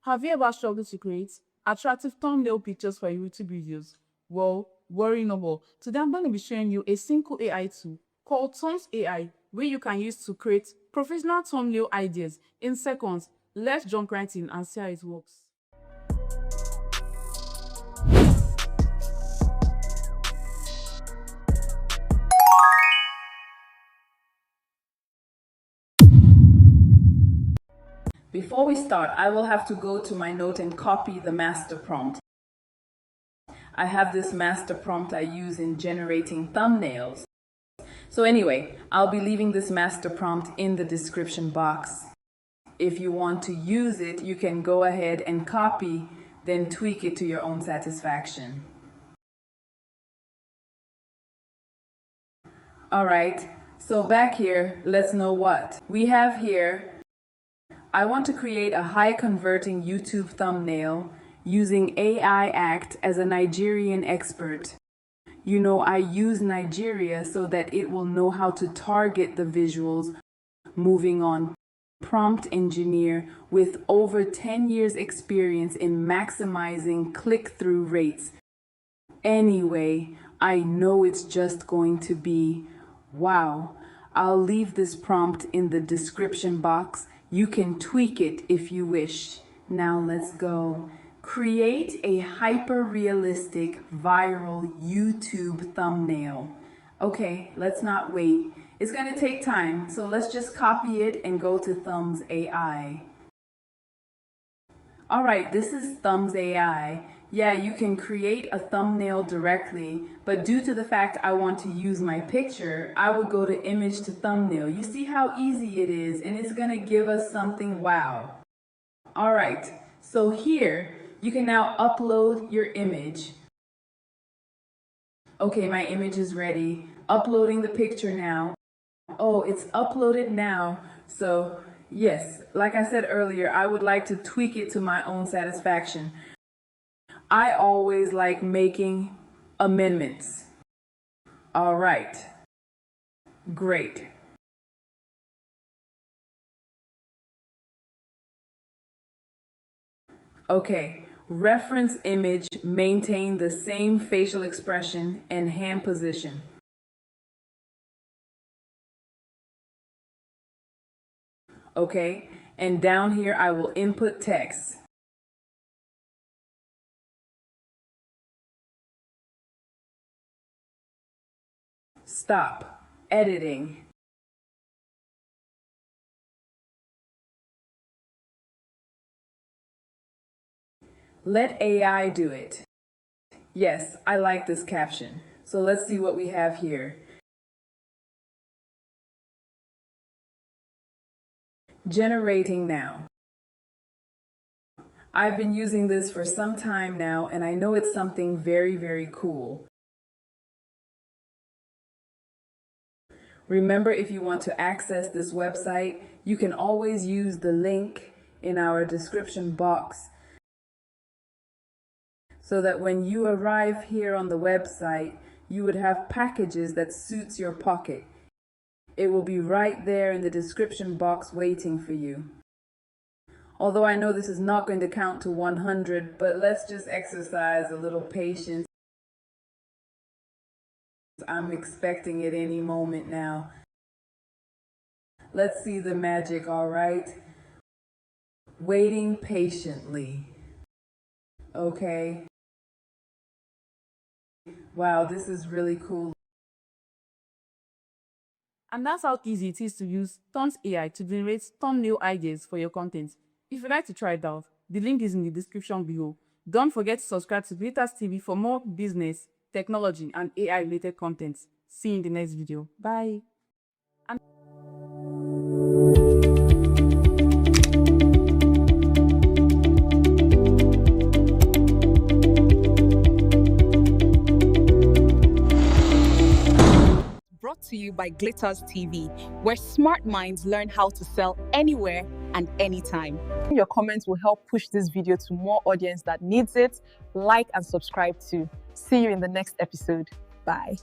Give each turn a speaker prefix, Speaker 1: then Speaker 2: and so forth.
Speaker 1: Have you ever struggled to create attractive thumbnail pictures for your YouTube videos? Well, worry no more. Today I'm going to be showing you a simple AI tool called Thumbs AI, where you can use to create professional thumbnail ideas in seconds. Let's jump right in and see how it works. Before we start, I will have to go to my note and copy the master prompt. I have this master prompt I use in generating thumbnails. So anyway, I'll be leaving this master prompt in the description box. If you want to use it, you can go ahead and copy, then tweak it to your own satisfaction. All right, so back here, let's know what we have here. I want to create a high converting YouTube thumbnail using AI Act as a Nigerian expert. You know, I use Nigeria so that it will know how to target the visuals. Moving on, prompt engineer with over 10 years experience in maximizing click-through rates. Anyway, I know it's just going to be wow. I'll leave this prompt in the description box. You can tweak it if you wish. Now let's go. Create a hyper-realistic viral YouTube thumbnail. Okay, let's not wait. It's going to take time, so let's just copy it and go to Thumbs AI. All right, this is Thumbs AI. Yeah, you can create a thumbnail directly, but due to the fact I want to use my picture, I would go to image to thumbnail. You see how easy it is, and it's going to give us something wow. All right, so here you can now upload your image. Okay, my image is ready. Uploading the picture now. Oh, it's uploaded now. So yes, like I said earlier, I would like to tweak it to my own satisfaction. I always like making amendments. All right, great. Okay, reference image, maintain the same facial expression and hand position. Okay, and down here I will input text. Stop editing. Let AI do it. Yes, I like this caption. So let's see what we have here. Generating now. I've been using this for some time now, and I know it's something very, very cool. Remember, if you want to access this website, you can always use the link in our description box so that when you arrive here on the website, you would have packages that suits your pocket. It will be right there in the description box waiting for you. Although I know this is not going to count to 100, but let's just exercise a little patience. I'm expecting it any moment now. Let's see the magic, all right? Waiting patiently. Okay. Wow, this is really cool. And that's how easy it is to use Thumbs AI to generate thumbnail ideas for your content. If you'd like to try it out, the link is in the description below. Don't forget to subscribe to Glitters TV for more business, technology, and AI related content. See you in the next video. Bye.
Speaker 2: Brought to you by Glitters TV, where smart minds learn how to sell anywhere and anytime. Your comments will help push this video to more audience that needs it. Like and subscribe too. See you in the next episode. Bye.